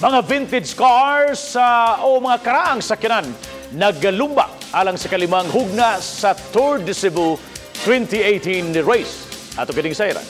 Mga vintage cars o mga karaang sakyanan naggalumba alang sa kalimang hugna sa Tour de Cebu 2018 race. Ato kining sayran.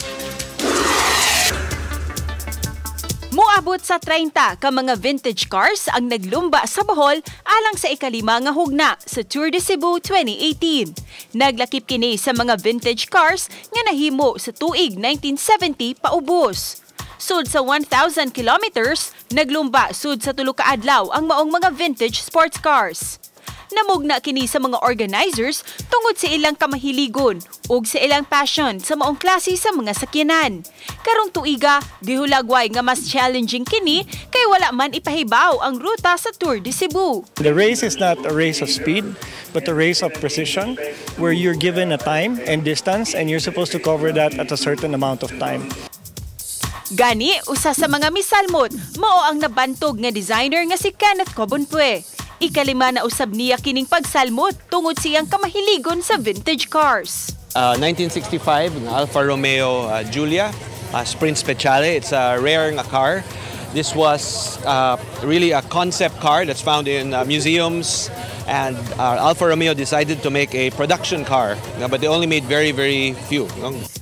Moabot sa 30 ka mga vintage cars ang naglumba sa Bohol alang sa ikalima nga hugna sa Tour de Cebu 2018. Naglakip kini sa mga vintage cars nga nahimo sa tuig 1970 paubos. Sud sa 1,000 kilometers, naglumba sud sa tulo ka adlaw ang maong mga vintage sports cars. Namugna kini sa mga organizers tungod sa ilang kamahiligon ug sa ilang passion sa maong klase sa mga sakyanan. Karong tuiga, gihulagway nga mas challenging kini kay wala man ipahibaw ang ruta sa Tour de Cebu. The race is not a race of speed, but a race of precision where you're given a time and distance and you're supposed to cover that at a certain amount of time. Gani, usa sa mga misalmot, mao ang nabantog nga designer nga si Kenneth Cobonpue. Ikalima na usab niya kining pagsalmot tungod siyang kamahiligon sa vintage cars. 1965, ng Alfa Romeo Giulia, Sprint Speciale. It's a rare car. This was really a concept car that's found in museums, and Alfa Romeo decided to make a production car, but they only made very, very few.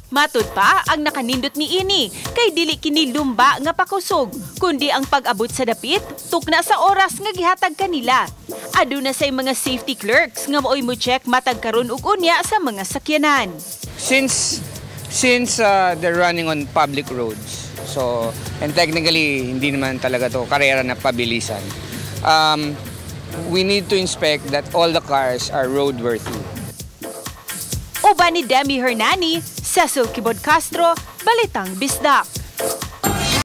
Matud pa ang nakanindot ni ini kay dili kini lumba nga pakusog kundi ang pag-abot sa dapit tukna sa oras nga gihatag kanila. Aduna say mga safety clerks nga mo'y mo check matag karon ug unya sa mga sakyanan. Since they're running on public roads, so and technically hindi naman talaga to karera na pabilisan. We need to inspect that all the cars are roadworthy. Uban ni Demi Hernani, Cecil Kibod Castro, Balitang Bisdak.